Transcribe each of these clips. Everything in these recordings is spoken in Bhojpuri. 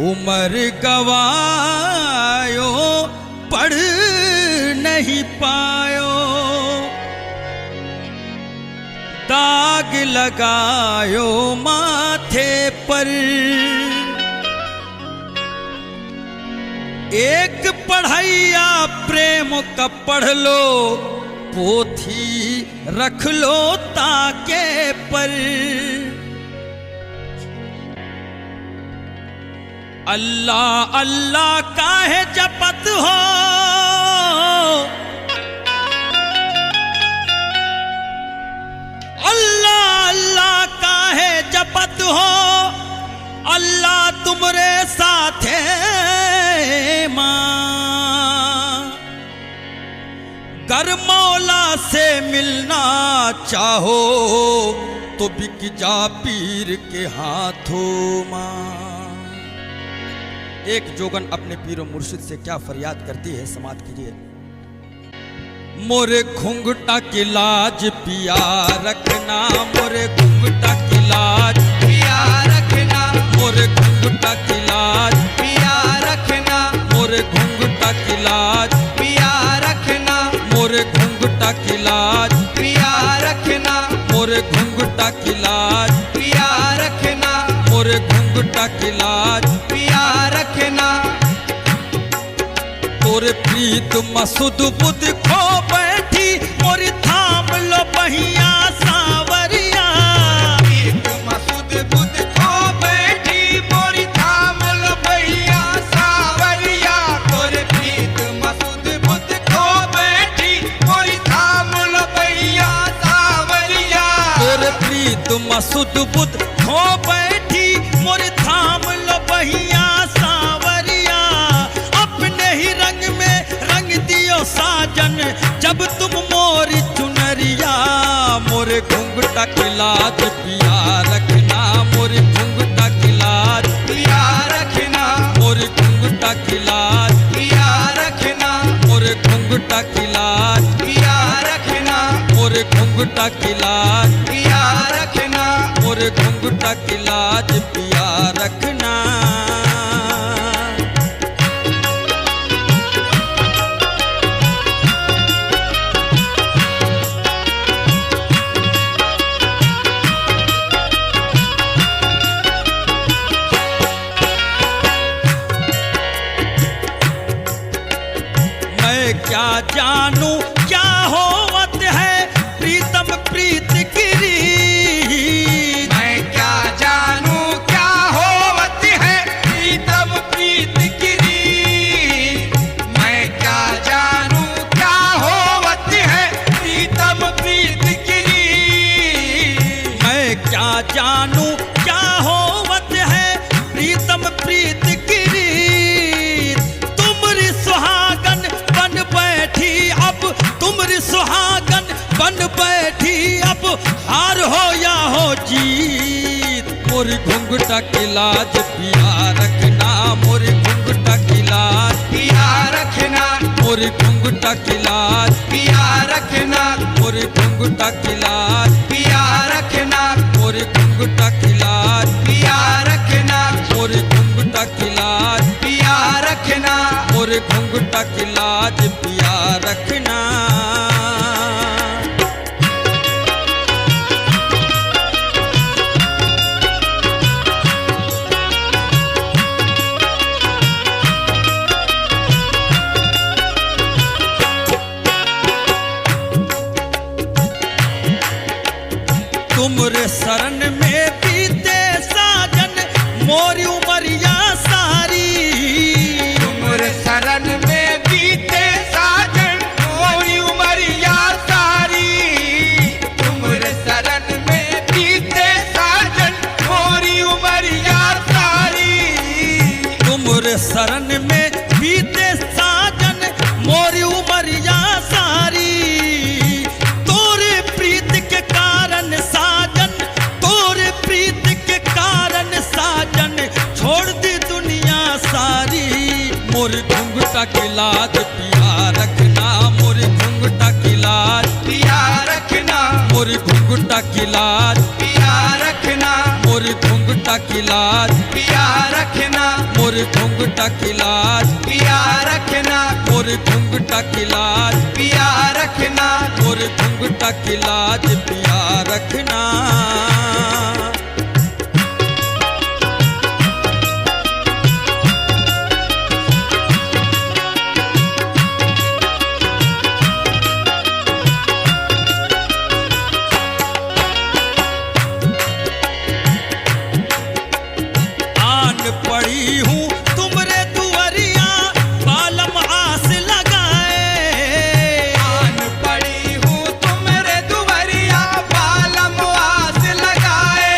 उमर गवायो पढ़ नहीं पायो, दाग लगायो माथे पर। एक पढ़ैया प्रेम का पढ़ लो, पोथी रख लो ताके पर। अल्लाह अल्लाह काहे जपत हो, अल्लाह अल्लाह काहे जपत हो, अल्लाह तुमरे साथे मां। गर मौला से मिलना चाहो तो बिक जा पीर के हाथों मां। एक जोगन अपने पीरो मुर्शिद से क्या फरियाद करती है, समात कीजिए। मोरे घुंघटा की लाज पिया रखना, मोरे घुंघटा की लाज पिया रखना, मोरे घुंघटा की लाज पिया रखना, मोरे घुंघटा की लाज पिया रखना, मोरे घुंघटा की लाज पिया रखना, मोरे घुंघटा की लाज पिया रखना, मोरे घुंघटा की लाज पिया रखना। तोरे प्रीत मसुद बुध खो बैठी, मोरी थाम लो बहिया सावरिया। प्रीत मसुद बुध खो बैठी, मोरी थाम लो बहिया सावरिया। तोरे प्रीत मसुद बुध खो बैठी, मोरी थाम लो बहिया सावरिया। तोरे प्रीत मसुद बुध खो बैठी, मोरी थाम लो बहिया सावरिया। अपने ही रंग में रंग दियो साजन, जब तुम मोरी चुनरिया। मोरे घुंघटा की लाज पिया रखना, मोरे घुंघटा की लाज पिया रखना, मोरे घुंघटा की लाज पिया रखना, मोरे घुंघटा की लाज पिया रखना, मोरे घुंघटा की लाज पिया रखना। मोरे घुंघटा की लाज पिया रखना। मैं क्या जानूं क्या होवत है प्रीतम प्रीत की रीत। मैं क्या जानूं क्या होवत है प्रीतम प्रीत की रीत। मैं क्या जानूं क्या होवत है प्रीतम प्रीत की रीत। मैं क्या जानूं क्या होवत है प्रीतम प्रीत की रीत। तुमरी सुहागन बन बैठी अब, तुमरी सुहागन बन बैठी अब, हार हो या हो जीत। मोरी घुंघटा की लाज पिया रखना, मोरी घुंघटा की लाज पिया रखना, मोरी घुंघटा की लाज पिया रखना, मोरी घुंघटा की लाज पिया रखना, मोरी घुंघटा की लाज पिया रखना, मोरी घुंघटा की लाज पिया रखना। मोरे घुंघटा की लाज पिया रखना। तुमरे शरण में बीते साजन, मोरी उमरिया सारी। तुमरे शरण में बीते साजन, मोरी उमरिया सारी। तुमरे शरण में बीते साजन, मोरी उमरिया सारी। तुमरे शरण में बीते साजन, मोरी उमरिया सारी। तोरे प्रीत के कारण साजन, तोरे प्रीत के कारण साजन, छोड़ दी दुनिया सारी। मोर घुंघटा की लाज पिया रखना, मोर घुंघटा की लाज पिया रखना, मोर घुंघटा की लाज पिया रखना, मोर घुंघटा की लाज पिया रखना, मोर घुंघटा की लाज पिया रखना, मोर घुंघटा की लाज पिया रखना, मोर घुंघटा की लाज पिया रखना। पड़ी हूँ तुमरे दुआरिया बालम आस लगाए, आन पड़ी हूँ तुमरे दुआरिया बालम आस लगाए,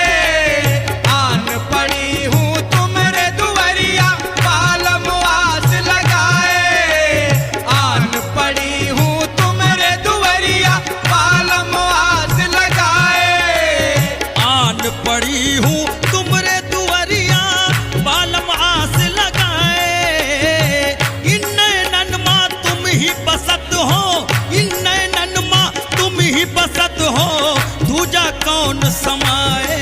आन पड़ी हूँ तुमरे दुआरिया बालम आस लगाए, आन पड़ी हूँ तुमरे दुआरिया बालम आस लगाए, आन पड़ी हूँ तुमरे दुआरिया बालम आस लगाए। इन नैनन माँ तुम ही बसत हो, इन नैनन माँ तुम ही बसत हो, दूजा कौन समाए।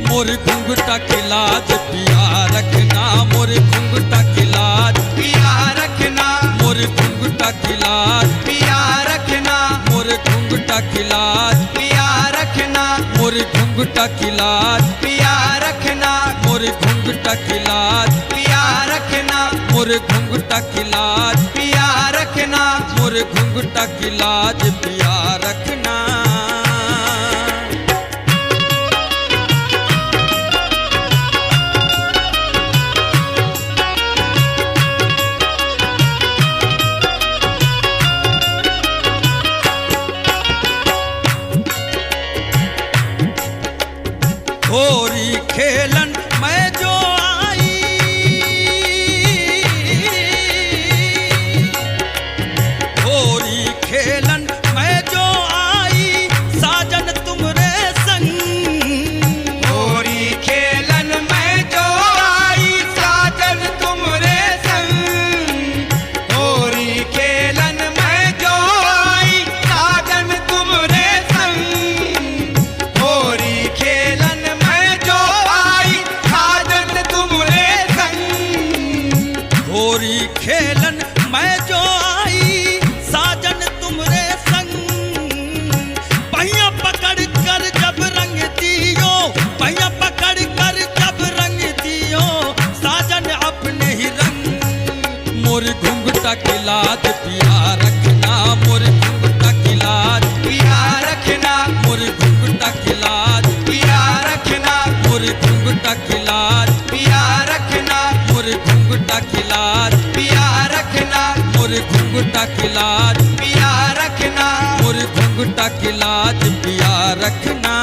मोर घुंघटा की लाज पिया रखना, मोर घुंघटा की लाज पिया रखना, मोर घुंघटा की लाज पिया रखना, मोर घुंघटा की लाज पिया रखना, मोर घुंघटा की लाज पिया रखना, मोर घुंघटा की लाज पिया रखना, मोर घुंघटा की लाज पिया रखना, मोर घुंघटा की लाज पिया रखना। होरी खेलन मैं जो आई, होरी खेलन मैं जो आई, साजन तुमरे संग, होरी खेलन मैं जो आई, साजन तुमरे संग, होरी खेलन मैं जो आई, साजन तुमरे संग, होरी खेलन मैं जो आई, साजन तुमरे संग, होरी खेलन मैं जो आई, साजन तुमरे संग। पहिया पकड़ कर जब रंग दियो, पहिया पकड़ कर जब रंग दियो, साजन अपने ही रंग। मोर घुंघटा की लाज पिया रखना, मोर घुंघटा की लाज पिया रखना, मोर घुंघटा की लाज पिया रखना, मोर घुंघटा की लाज पिया रखना, मोर घुंघटा की लाज पिया रखना, मोर घुंघटा की लाज पिया रखना, मोर घुंघटा की लाज पिया रखना।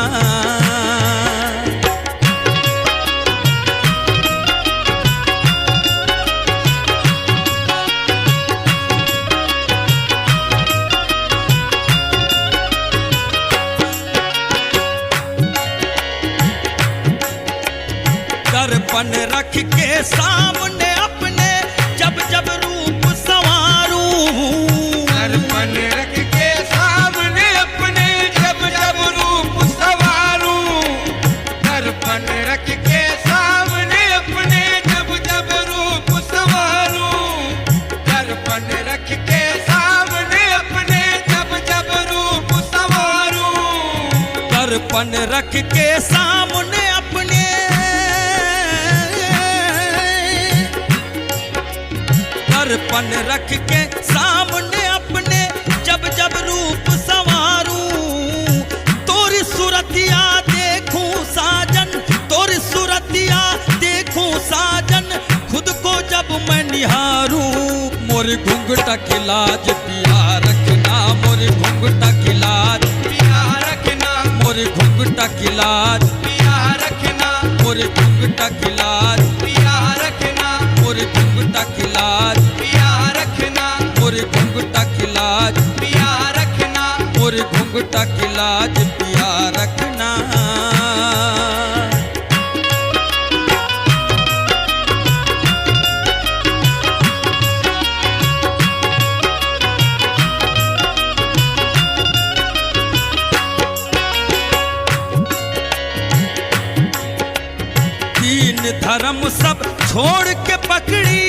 दर्पण रख के सामने अपने जब जब रूप संवारूं, दर्पण रख के सामने अपने जब जब रूप संवारूं, दर्पण रख के सामने अपने जब जब रूप संवारूं, दर्पण रख के सामने अपने जब जब रूप संवारूं, दर्पण रख के सामने अपने, दर्पण रख के सामने अपने जब जब रूप संवारूं। तोरी सूरतिया देखूं साजन, तोरी सूरतिया देखूं साजन, खुद को जब मैं निहारूं। मोर घुंघटा की लाज पिया रखना, मोर घुंघटा की लाज पिया रखना, मोर घुंघटा की लाज पिया रखना, मोर घुंघटा की लाज पिया रखना, मोर घुंघटा की लाज पिया रखना, मोर घुंघटा की लाज पिया रखना, मोर घुंघटा की लाज पिया रखना। धर्म सब छोड़ के पकड़ी,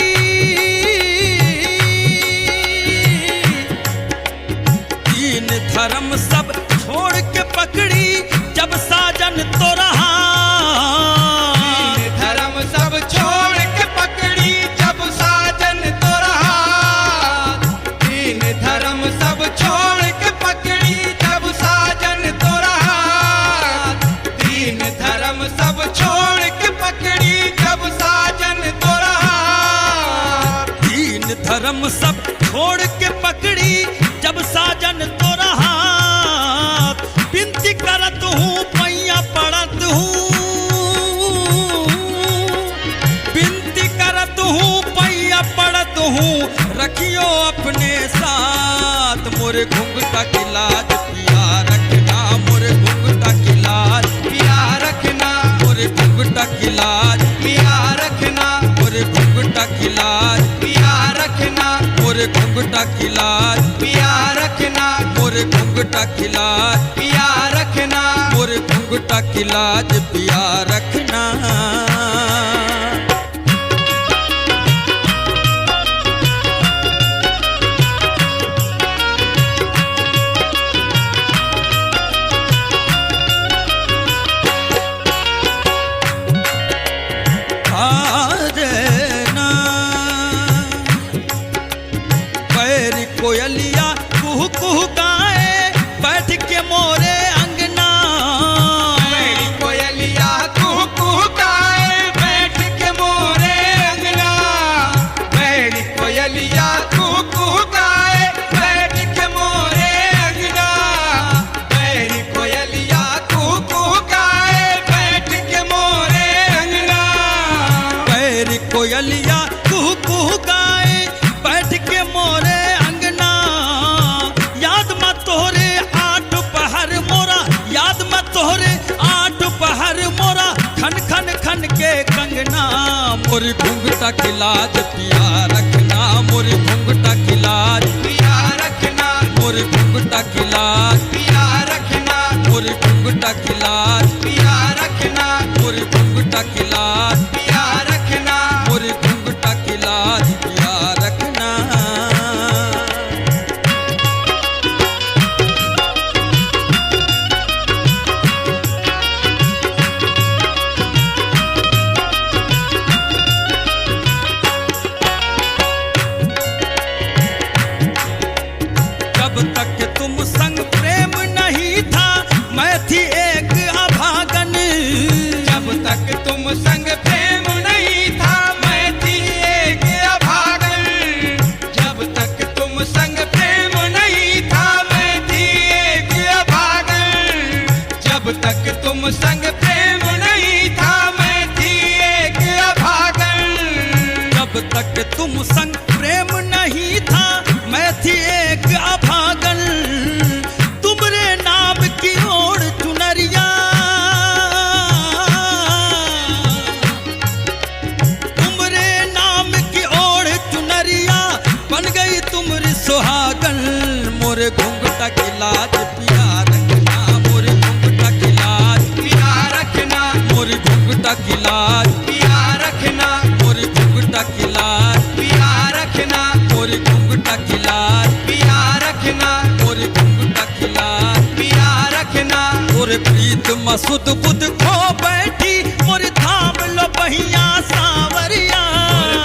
तीन धर्म सब छोड़ के पकड़ी, जब साजन तो रहा। तीन धर्म सब छोड़ के पकड़ी, जब साजन तो रहा। तीन धर्म सब छोड़ के पकड़ी, जब साजन तो रहा। तीन धर्म सब छोड़ के पकड़ी, जब साजन तो रहा। तीन धर्म सब छोड़ के पकड़ी, जब साजन तो रहा। विनती करत हूँ पैया पड़त हूँ, विनती करत हूँ पैया पड़त हूँ, रखियो अपने साथ। मोरे घुंघटा की लाज पिया रखना, मोरे घुंघटा की लाज पिया रखना, मोरे घुंघटा की लाज पिया रखना, मोरे घुंघटा की लाज पिया रखना, मोरे घुंघटा की लाज पिया रखना, मोरे घुंघटा की लाज पिया रखना। मोरे घुंघटा की लाज पिया रखना। पैरी कोयलिया कुहू कुहू गाए, बैठ के मोरे अंगना। मेरी कोयलिया कुहू कुहू गाए, बैठ के मोरे अंगना। मेरी कोयलिया कुहू कुहू गाए, बैठ के मोरे अंगना। मेरी कोयलिया कुहू कुहू गाए, बैठ के मोरे अंगना। पैरी कोयलिया कुहू कुहू गाए, बैठ के मोरे अंगना। याद मत तोहरे आठ पहर मोरा, याद मत तोहरे आठ पहर मोरा, खन खन खन के कंगना। मोरी घुंघटा की लाज पिया रखना, मोरी घुंघटा की लाज पिया रखना, मोरी घुंघटा की लाज पिया रखना, मोरी घुंघटा की लाज पिया रखना, मोरी घुंघटा की लाज पिया रखना। मोरी घुंघटा की लाज पिया रखना। जब तक तुम संग प्रेम नहीं था, मैं थी एक अभागन। जब तक तुम संग प्रेम नहीं था, मैं थी एक अभागन। जब तक तुम संग प्रेम नहीं था, मैं थी एक अभागन। जब तक तुम संग प्रेम नहीं था, मैं थी एक अभागन। जब तक तुम संग प्रेम नहीं था, मैं थी एक अभागन। तुमरे नाम की ओर चुनरिया, तुमरे नाम की ओर चुनरिया, बन गई तुमरी सुहागन। मोरे घुंघटा की लाज पिया रखना, मोरे घुंघटा की लाज पिया रखना, मोरे घुंघटा की लाज पिया रखना, मोरे घुंघटा की लाज पिया रखना, मोरे घुंघटा की लाज पिया रखना, मोरे घुंघटा की लाज पिया रखना। मोरे प्रीत मसुद बुद खो बैठी, मोरे थाम लो बहिया सावरिया।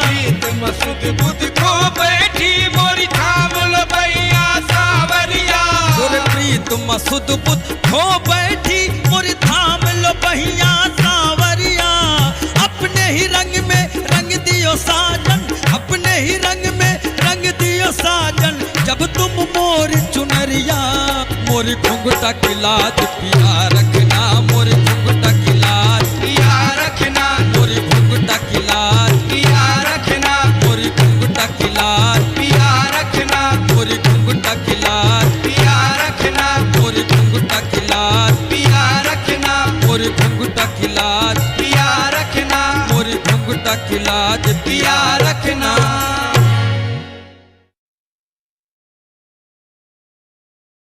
प्रीत मसुद बुद्ध को बैठी, मोरी थाम लो भैया सावरिया। मोरे प्रीत मसुद बुद खो बैठी, मोरे थाम लो बहिया सावरिया। अपने ही रंग में रंग दियो साजन, अपने ही रंग में रंग दियो साजन। जब तुम मोर चुनरिया, मोरी घुंघटा की लाज पिया रखना, मोरी घुंघटा की लाज पिया रखना, मोरी घुंघटा की लाज पिया रखना, मोरी घुंघटा की लाज पिया रखना, मोरी घुंघटा की लाज पिया रखना, मोरी घुंघटा की लाज पिया रखना, मोरी घुंघटा की लाज पिया रखना, मोरी घुंघटा की लाज पिया रखना।